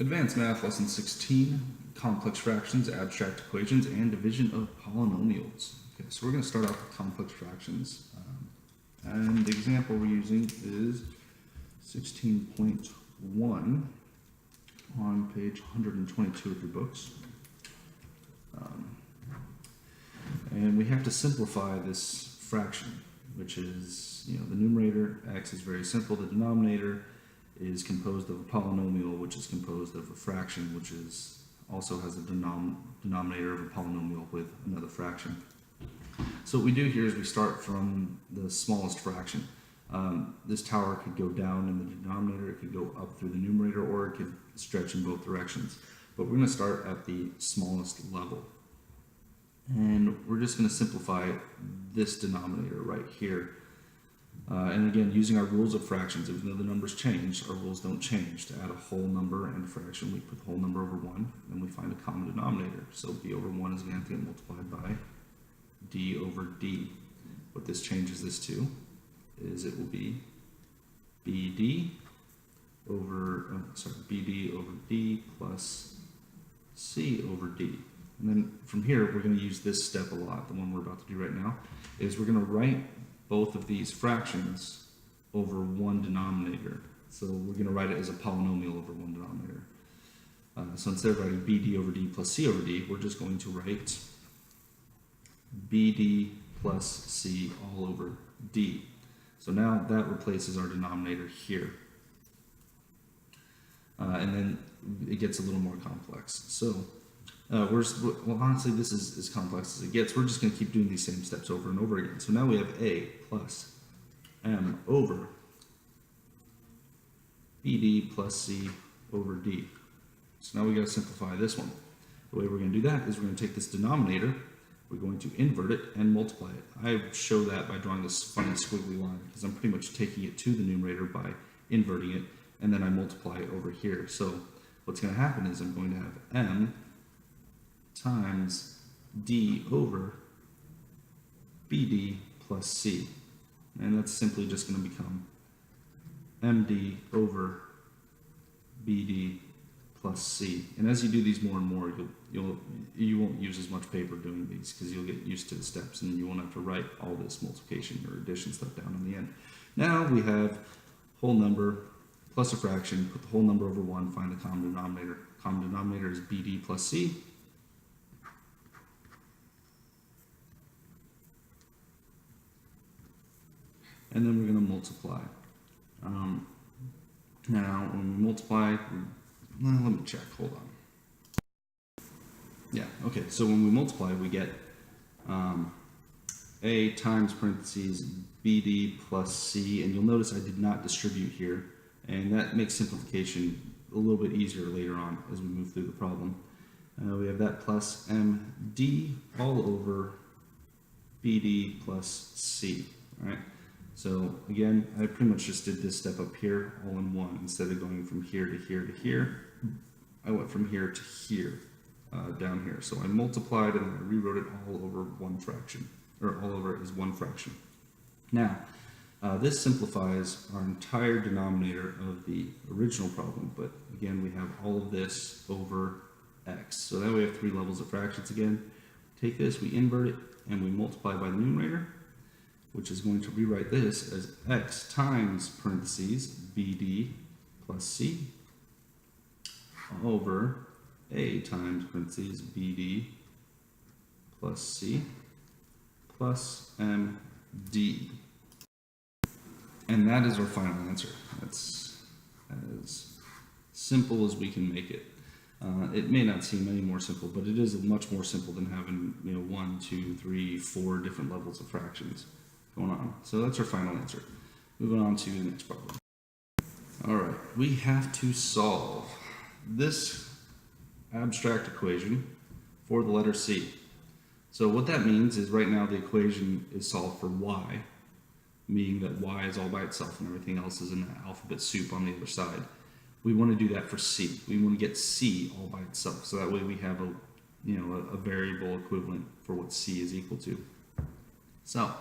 Advanced Math Lesson 16, Complex Fractions, Abstract Equations, and Division of Polynomials. Okay, so we're going to start off with complex fractions. And the example we're using is 16.1 on page 122 of your books. And we have to simplify this fraction, which is, the numerator, x, is very simple. The denominator is composed of a polynomial, which is composed of a fraction, which is also has a denominator of a polynomial with another fraction. So what we do here is we start from the smallest fraction. This tower could go down in the denominator, it could go up through the numerator, or it could stretch in both directions. But we're going to start at the smallest level. And we're just going to simplify this denominator right here. And again, using our rules of fractions, even though the numbers change, our rules don't change. To add a whole number and a fraction, we put the whole number over 1, and we find a common denominator. So b over 1 is going to get multiplied by d over d. What this changes this to is it will be bd over d plus c over d. And then from here, we're going to use this step a lot. The one we're about to do right now is we're going to write both of these fractions over one denominator. So we're going to write it as a polynomial over one denominator. So instead of writing bd over d plus c over d, we're just going to write bd plus c all over d. So now that replaces our denominator here. And then it gets a little more complex. So well, honestly, this is as complex as it gets. We're just going to keep doing these same steps over and over again. So now we have a plus m over bd plus c over d. So now we got to simplify this one. The way we're going to do that is we're going to take this denominator, we're going to invert it and multiply it. I show that by drawing this funny squiggly line because I'm pretty much taking it to the numerator by inverting it, and then I multiply it over here. So what's going to happen is I'm going to have m times d over bd plus c. And that's simply just going to become md over bd plus c. And as you do these more and more, you won't use as much paper doing these because you'll get used to the steps and you won't have to write all this multiplication or addition stuff down in the end. Now we have whole number plus a fraction, put the whole number over 1, find the common denominator. Common denominator is bd plus c. And then we're going to multiply. Now, when we multiply, let me check, hold on. Yeah, okay, so when we multiply, we get a times parentheses bd plus c, and you'll notice I did not distribute here, and that makes simplification a little bit easier later on as we move through the problem. We have that plus md all over bd plus c, all right? So again, I pretty much just did this step up here all in one. Instead of going from here to here to here, I went from here to here, down here. So I multiplied and I rewrote it all over one fraction, or all over as one fraction. Now, this simplifies our entire denominator of the original problem, but again, we have all of this over x. So now we have three levels of fractions again. Take this, we invert it, and we multiply by the numerator, which is going to rewrite this as x times parentheses bd plus c over a times parentheses bd plus c plus md. And that is our final answer. That's as simple as we can make it. It may not seem any more simple, but it is much more simple than having 1, 2, 3, 4 different levels of fractions going on. So that's our final answer. Moving on to the next problem. All right, we have to solve this abstract equation for the letter C. So what that means is right now the equation is solved for y, meaning that y is all by itself and everything else is in the alphabet soup on the other side. We want to do that for c. We want to get c all by itself, so that way we have a variable equivalent for what c is equal to. So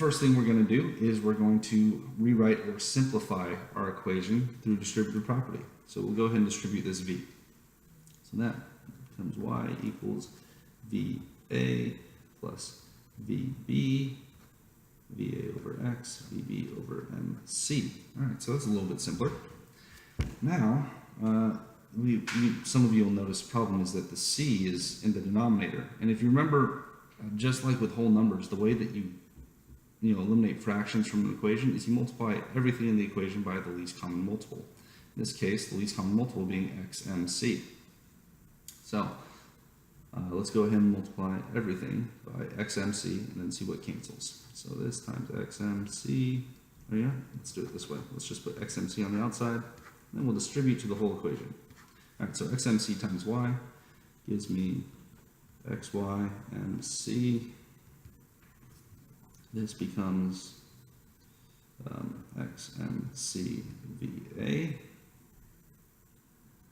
first thing we're going to do is we're going to rewrite or simplify our equation through distributive property. So we'll go ahead and distribute this v. So that becomes y equals va plus vb, va over x, vb over mc. All right, so that's a little bit simpler. Now, some of you will notice the problem is that the c is in the denominator. And if you remember, just like with whole numbers, the way that you eliminate fractions from an equation is you multiply everything in the equation by the least common multiple. In this case, the least common multiple being xmc. So let's go ahead and multiply everything by xmc and then see what cancels. So this times xmc, oh yeah, let's do it this way. Let's just put xmc on the outside, and then we'll distribute to the whole equation. All right, so xmc times y gives me xy mc. This becomes xmc va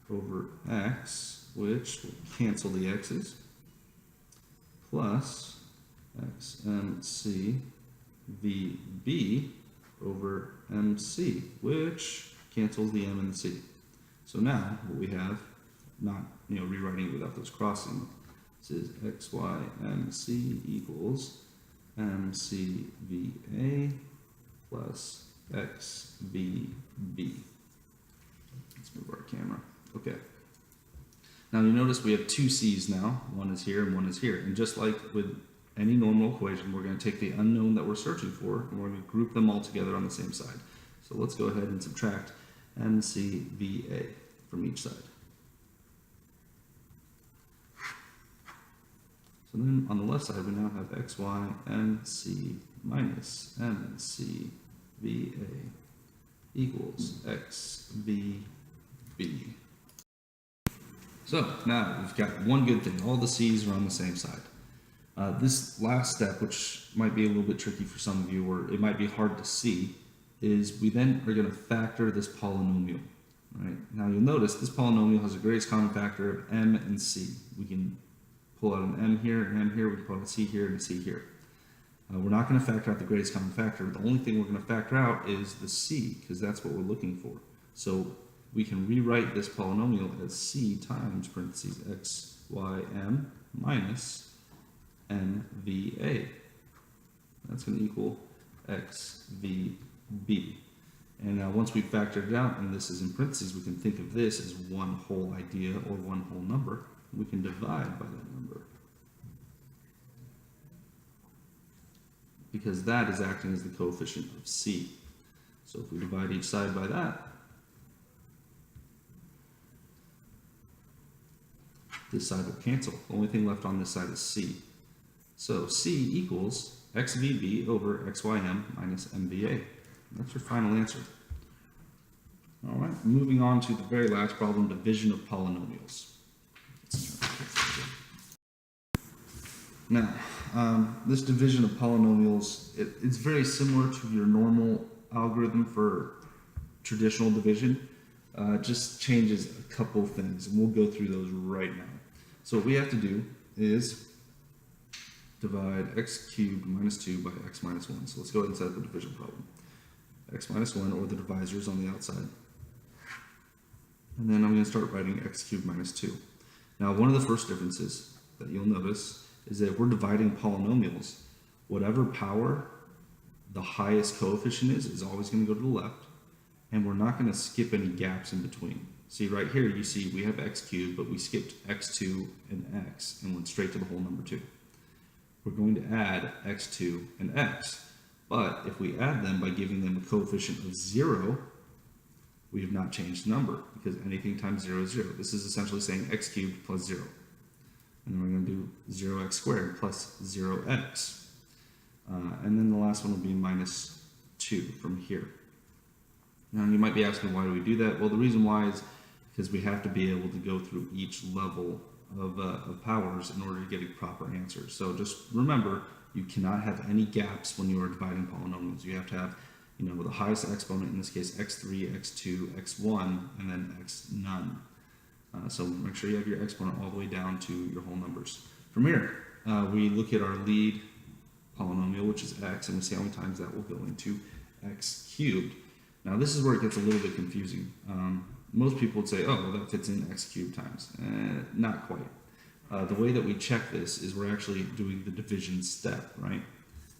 over x, which will cancel the x's, plus xmc vb over mc, which cancels the m and the c. So now what we have, not rewriting it without those crossing, this is xymc equals mcva plus xvb. Let's move our camera. Okay. Now you notice we have two c's now. One is here and one is here. And just like with any normal equation, we're going to take the unknown that we're searching for and we're going to group them all together on the same side. So let's go ahead and subtract mcva from each side. So then on the left side, we now have xy mc minus mcva equals xvb. So now we've got one good thing. All the c's are on the same side. This last step, which might be a little bit tricky for some of you, or it might be hard to see, is we then are going to factor this polynomial. Right? Now you'll notice this polynomial has a greatest common factor of m and c. We can pull out an m here, an m here, we can pull out a c here, and a c here. We're not going to factor out the greatest common factor. The only thing we're going to factor out is the c, because that's what we're looking for. So we can rewrite this polynomial as c times parentheses xym minus mva. That's going to equal xvb. And now once we've factored it out, and this is in parentheses, we can think of this as one whole idea or one whole number. We can divide by that number, because that is acting as the coefficient of c. So if we divide each side by that, this side will cancel. The only thing left on this side is c. So c equals xvb over xym minus mva. That's your final answer. All right, moving on to the very last problem, division of polynomials. Now, this division of polynomials, it's very similar to your normal algorithm for traditional division. Just changes a couple things, and we'll go through those right now. So what we have to do is divide x cubed minus 2 by x minus 1. So let's go ahead and set up a division problem. X minus 1, or the divisors on the outside. And then I'm going to start writing x cubed minus 2. Now, one of the first differences that you'll notice is that if we're dividing polynomials, whatever power the highest coefficient is always going to go to the left, and we're not going to skip any gaps in between. See, right here you see we have x cubed, but we skipped x2 and x and went straight to the whole number 2. We're going to add x2 and x, but if we add them by giving them a coefficient of 0, we have not changed the number, because anything times 0 is 0. This is essentially saying x cubed plus 0. And then we're going to do 0x squared plus 0x. And then the last one will be minus 2 from here. Now you might be asking, why do we do that? Well, the reason why is because we have to be able to go through each level of powers in order to get a proper answer. So just remember, you cannot have any gaps when you are dividing polynomials. You have to have, the highest exponent, in this case x3, x2, x1, and then x none. So make sure you have your exponent all the way down to your whole numbers. From here, we look at our lead polynomial, which is x, and we see how many times that will go into x cubed. Now this is where it gets a little bit confusing. Most people would say, oh, well, that fits in x cubed times. Not quite. The way that we check this is we're actually doing the division step, right?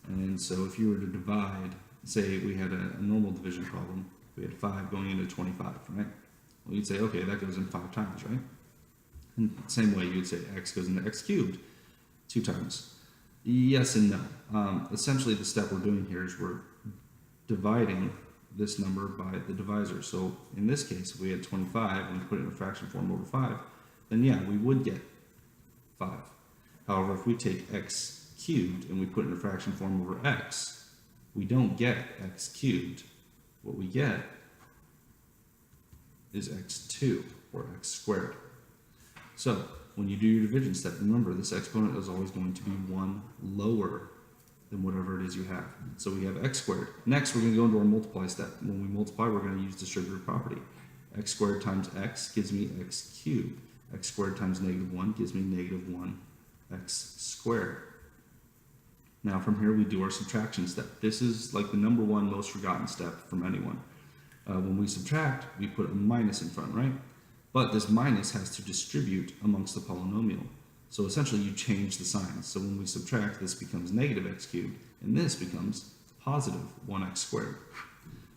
And so if you were to divide, say we had a normal division problem, we had 5 going into 25, right? Well, you'd say, okay, that goes in 5 times, right? In the same way, you'd say x goes into x cubed 2 times. Yes and no. Essentially, the step we're doing here is we're dividing this number by the divisor. So in this case, if we had 25 and we put it in a fraction form over 5, then yeah, we would get 5. However, if we take x cubed and we put it in a fraction form over x, we don't get x cubed. What we get is x2, or x squared. So when you do your division step, remember this exponent is always going to be 1 lower than whatever it is you have. So we have x squared. Next, we're going to go into our multiply step. When we multiply, we're going to use distributive property. X squared times x gives me x cubed. X squared times -1 gives me -1x squared. Now from here we do our subtraction step. This is like the number one most forgotten step from anyone. When we subtract, we put a minus in front, right? But this minus has to distribute amongst the polynomial. So essentially you change the signs. So when we subtract, this becomes -x cubed, and this becomes positive 1x squared.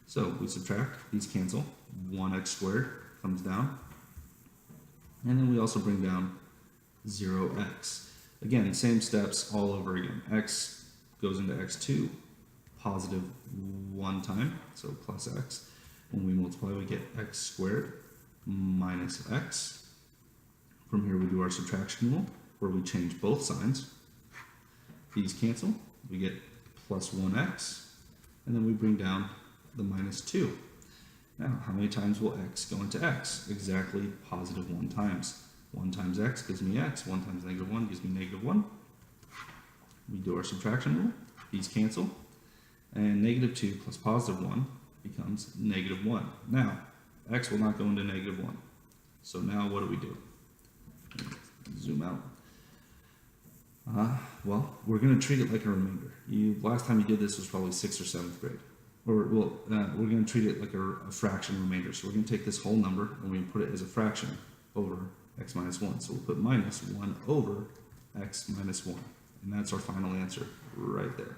So we subtract, these cancel, 1x squared comes down, and then we also bring down 0x. Again, same steps all over again. X goes into x2, positive 1 time, so plus x. When we multiply, we get x squared minus x. From here, we do our subtraction rule, where we change both signs. These cancel, we get plus 1x, and then we bring down the minus 2. Now, how many times will x go into x? Exactly positive 1 times. 1 times x gives me x, 1 times -1 gives me -1. We do our subtraction rule, these cancel, and -2 plus positive 1 becomes -1. Now, x will not go into -1. So now what do? Zoom out. Well, we're going to treat it like a remainder. Last time you did this was probably 6th or 7th grade. We're going to treat it like a fraction remainder. So we're going to take this whole number and we're going to put it as a fraction over x minus 1. So we'll put -1 over x minus 1. And that's our final answer right there.